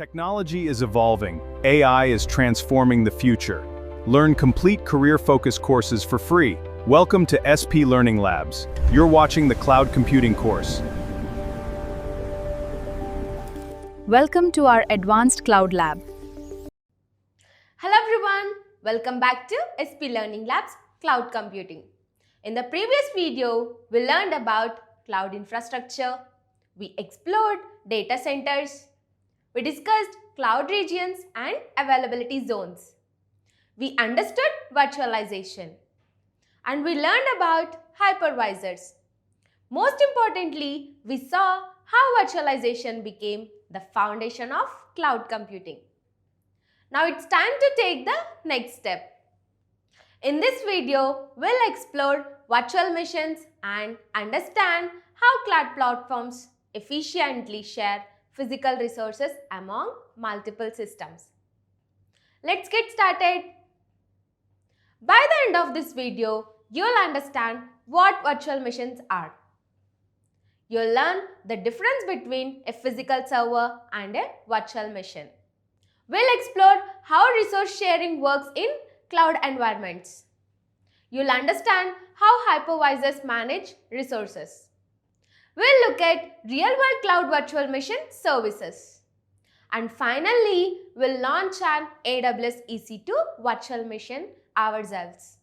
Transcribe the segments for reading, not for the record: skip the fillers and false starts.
Technology is evolving. AI is transforming the future. Learn complete career-focused courses for free. Welcome to SP Learning Labs. You're watching the Cloud Computing course. Welcome to our Advanced Cloud Lab. Hello everyone, welcome back to SP Learning Labs Cloud Computing. In the previous video, we learned about cloud infrastructure, we explored data centers, we discussed cloud regions and availability zones. We understood virtualization and we learned about hypervisors. Most importantly, we saw how virtualization became the foundation of cloud computing. Now it's time to take the next step. In this video, we'll explore virtual machines and understand how cloud platforms efficiently share physical resources among multiple systems. Let's get started. By the end of this video, you'll understand what virtual machines are. You'll learn the difference between a physical server and a virtual machine. We'll explore how resource sharing works in cloud environments. You'll understand how hypervisors manage resources. We'll look at real-world cloud virtual machine services. And finally, we'll launch an AWS EC2 virtual machine ourselves.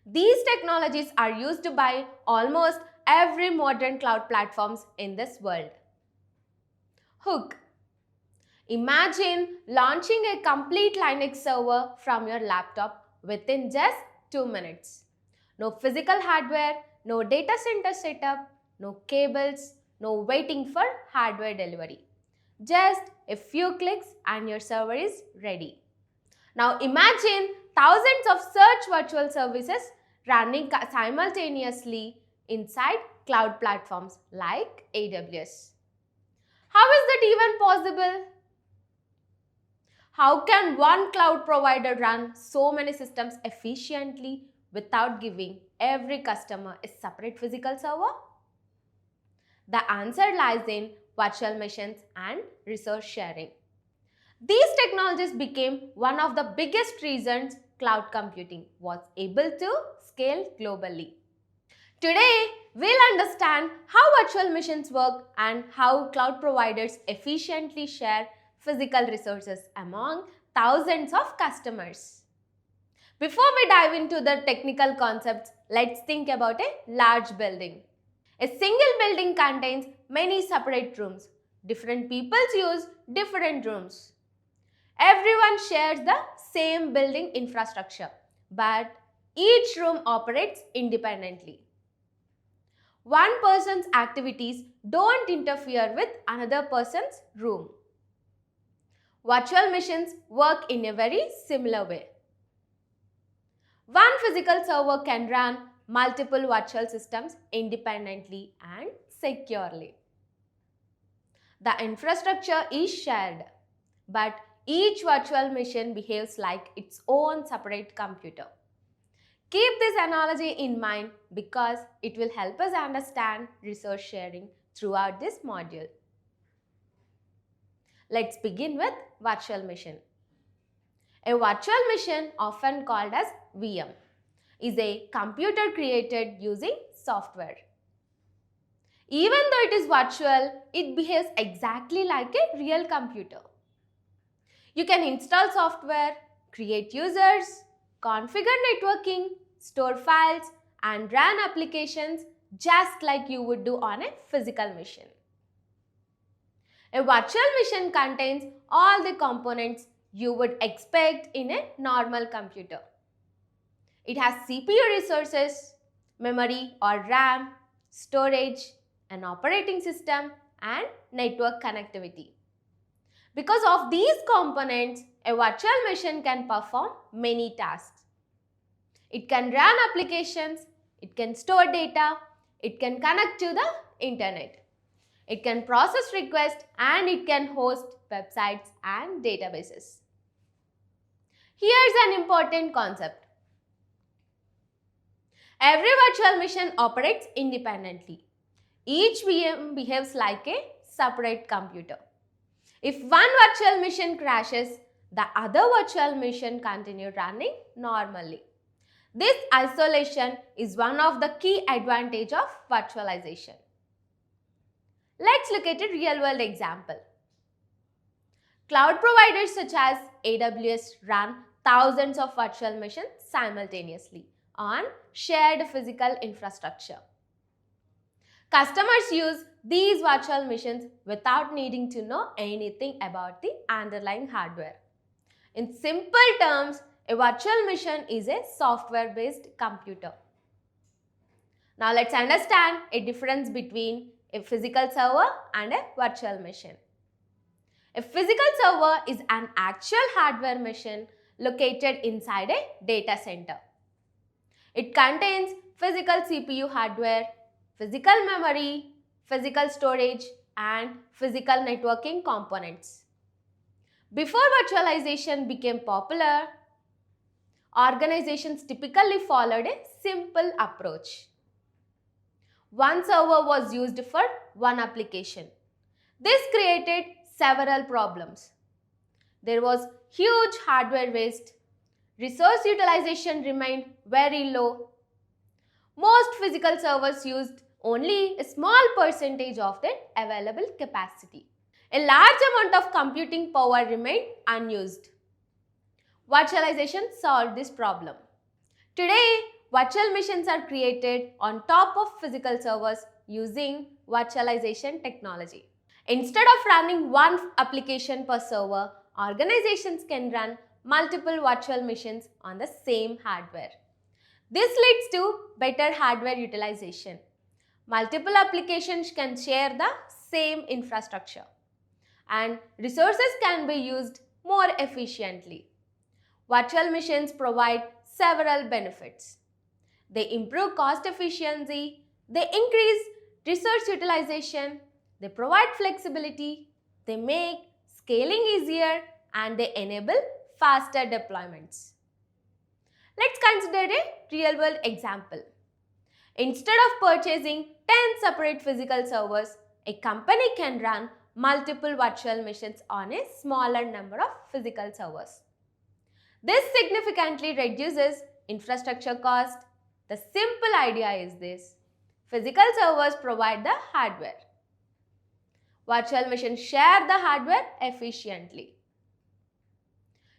These technologies are used by almost every modern cloud platforms in this world. Hook. Imagine launching a complete Linux server from your laptop within just 2 minutes. No physical hardware, no data center setup, no cables, no waiting for hardware delivery. Just a few clicks and your server is ready. Now imagine thousands of such virtual services running simultaneously inside cloud platforms like AWS. How is that even possible? How can one cloud provider run so many systems efficiently without giving every customer a separate physical server? The answer lies in virtual machines and resource sharing. These technologies became one of the biggest reasons cloud computing was able to scale globally. Today, we'll understand how virtual machines work and how cloud providers efficiently share physical resources among thousands of customers. Before we dive into the technical concepts, let's think about a large building. A single building contains many separate rooms. Different people use different rooms. Everyone shares the same building infrastructure, but each room operates independently. One person's activities don't interfere with another person's room. Virtual machines work in a very similar way. One physical server can run multiple virtual systems independently and securely. The infrastructure is shared, but each virtual machine behaves like its own separate computer. Keep this analogy in mind because it will help us understand resource sharing throughout this module. Let's begin with virtual machine. A virtual machine, often called as VM, is a computer created using software. Even though it is virtual, it behaves exactly like a real computer. You can install software, create users, configure networking, store files, and run applications just like you would do on a physical machine. A virtual machine contains all the components you would expect in a normal computer. It has CPU resources, memory or RAM, storage, an operating system, and network connectivity. Because of these components, a virtual machine can perform many tasks. It can run applications, it can store data, it can connect to the internet. It can process requests and it can host websites and databases. Here's an important concept. Every virtual machine operates independently. Each VM behaves like a separate computer. If one virtual machine crashes, the other virtual machine continues running normally. This isolation is one of the key advantages of virtualization. Let's look at a real-world example. Cloud providers such as AWS run thousands of virtual machines simultaneously on shared physical infrastructure. Customers use these virtual machines without needing to know anything about the underlying hardware. In simple terms, a virtual machine is a software-based computer. Now let's understand a difference between a physical server and a virtual machine. A physical server is an actual hardware machine located inside a data center. It contains physical CPU hardware, physical memory, physical storage, and physical networking components. Before virtualization became popular, organizations typically followed a simple approach. One server was used for one application. This created several problems. There was huge hardware waste. Resource utilization remained very low. Most physical servers used only a small percentage of their available capacity. A large amount of computing power remained unused. Virtualization solved this problem. Today, virtual machines are created on top of physical servers using virtualization technology. Instead of running one application per server, organizations can run multiple virtual machines on the same hardware. This leads to better hardware utilization. Multiple applications can share the same infrastructure, and resources can be used more efficiently. Virtual machines provide several benefits. They improve cost efficiency, they increase resource utilization, they provide flexibility, they make scaling easier, and they enable faster deployments. Let's consider a real-world example. Instead of purchasing 10 separate physical servers, a company can run multiple virtual machines on a smaller number of physical servers. This significantly reduces infrastructure cost. The simple idea is this: physical servers provide the hardware. Virtual machines share the hardware efficiently.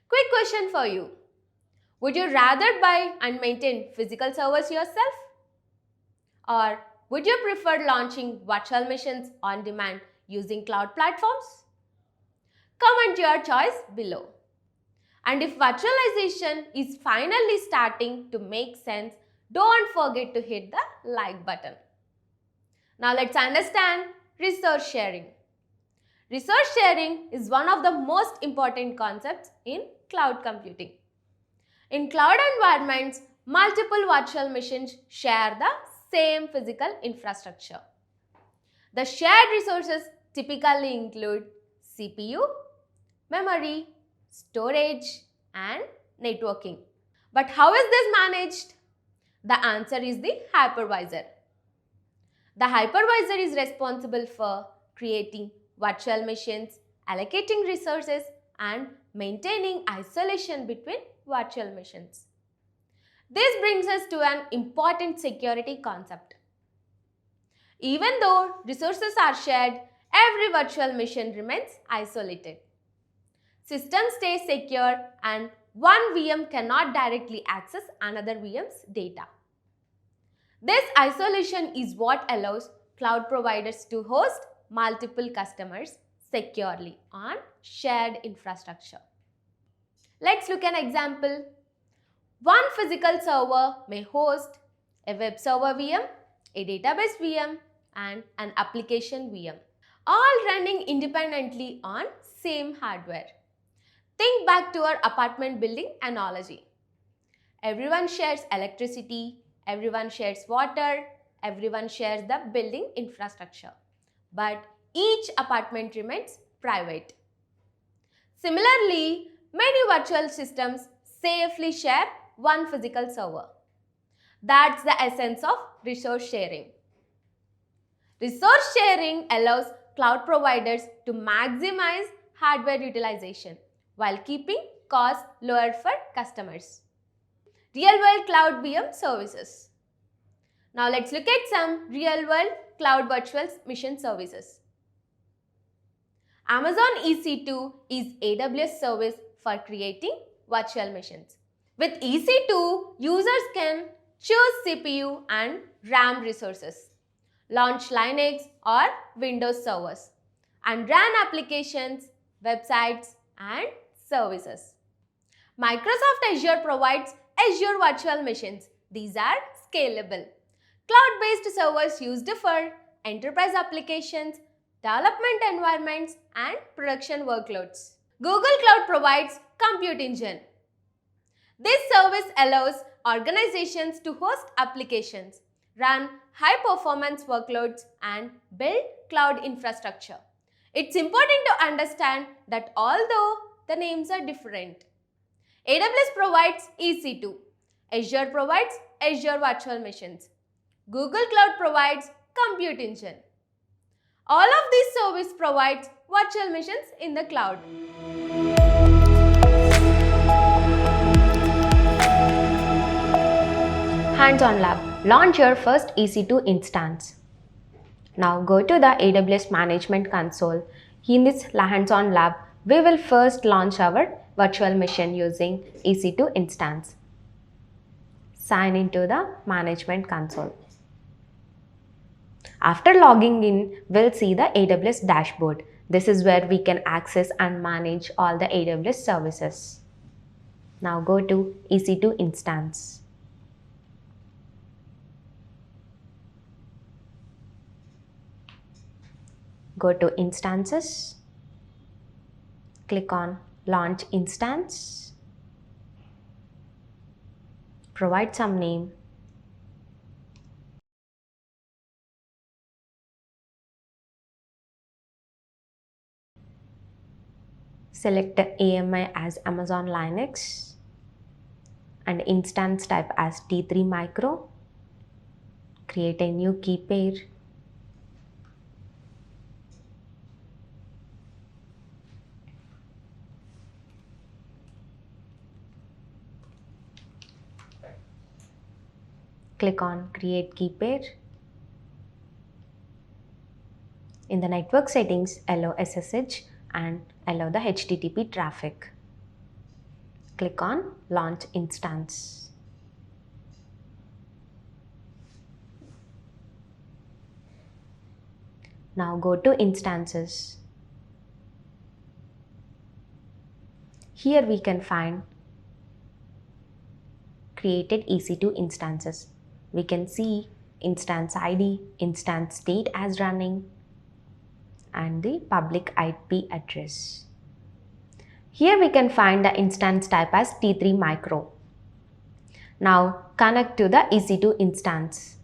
Quick question for you. Would you rather buy and maintain physical servers yourself? Or would you prefer launching virtual machines on demand using cloud platforms? Comment your choice below. And if virtualization is finally starting to make sense, don't forget to hit the like button. Now let's understand resource sharing. Resource sharing is one of the most important concepts in cloud computing. In cloud environments, multiple virtual machines share the same physical infrastructure. The shared resources typically include CPU, memory, storage, and networking. But how is this managed? The answer is the hypervisor. The hypervisor is responsible for creating virtual machines, allocating resources, and maintaining isolation between virtual machines. This brings us to an important security concept. Even though resources are shared, every virtual machine remains isolated. Systems stay secure and one VM cannot directly access another VM's data. This isolation is what allows cloud providers to host multiple customers securely on shared infrastructure. Let's look at an example. One physical server may host a web server VM, a database VM, and an application VM, all running independently on same hardware. Think back to our apartment building analogy. Everyone shares electricity, everyone shares water, everyone shares the building infrastructure. But each apartment remains private. Similarly, many virtual systems safely share one physical server. That's the essence of resource sharing. Resource sharing allows cloud providers to maximize hardware utilization while keeping costs lower for customers. Real-world cloud VM services. Now let's look at some real-world cloud virtual machine services. Amazon EC2 is AWS service for creating virtual machines. With EC2, users can choose CPU and RAM resources, launch Linux or Windows servers, and run applications, websites, and services. Microsoft Azure provides Azure virtual machines. These are scalable. Cloud-based servers used for enterprise applications, development environments, and production workloads. Google Cloud provides Compute Engine. This service allows organizations to host applications, run high-performance workloads, and build cloud infrastructure. It's important to understand that although the names are different, AWS provides EC2, Azure provides Azure Virtual Machines, Google Cloud provides Compute Engine. All of these services provide virtual machines in the cloud. Hands-on lab. Launch your first EC2 instance. Now go to the AWS Management Console. In this hands-on lab, we will first launch our virtual machine using EC2 instance. Sign into the Management Console. After logging in, we'll see the AWS dashboard. This is where we can access and manage all the AWS services. Now go to EC2 instance. Go to Instances. Click on Launch Instance. Provide some name. Select the AMI as Amazon Linux and instance type as T3 Micro. Create a new key pair. Click on Create Key Pair. In the network settings, allow SSH and allow the HTTP traffic. Click on Launch Instance. Now go to Instances. Here we can find created EC2 instances. We can see instance ID, instance state as running, and the public IP address. Here we can find the instance type as T3 Micro. Now connect to the EC2 instance.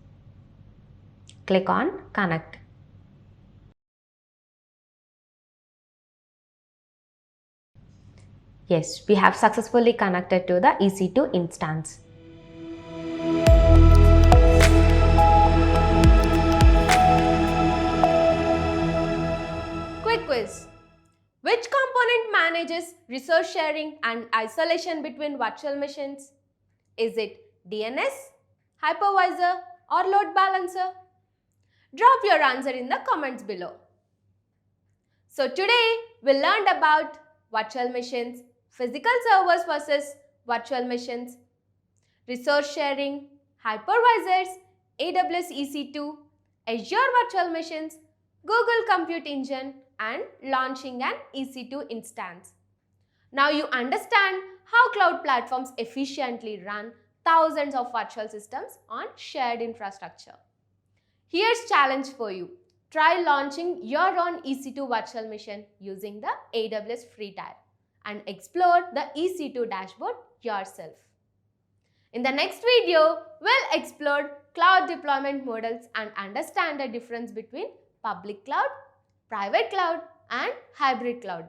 Click on Connect. Yes, we have successfully connected to the EC2 instance. Quick quiz. Which component manages resource sharing and isolation between virtual machines? Is it DNS, Hypervisor, or load balancer? Drop your answer in the comments below. So today we learned about virtual machines, physical servers versus virtual machines, resource sharing, hypervisors, AWS EC2, Azure virtual machines, Google Compute Engine, and launching an EC2 instance. Now you understand how cloud platforms efficiently run thousands of virtual systems on shared infrastructure. Here's a challenge for you. Try launching your own EC2 virtual machine using the AWS free tier and explore the EC2 dashboard yourself. In the next video, we'll explore cloud deployment models and understand the difference between public cloud, private cloud, and hybrid cloud.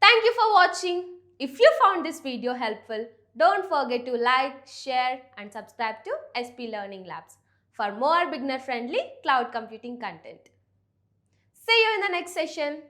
Thank you for watching. If you found this video helpful, don't forget to like, share, and subscribe to SP Learning Labs for more beginner-friendly cloud computing content. See you in the next session.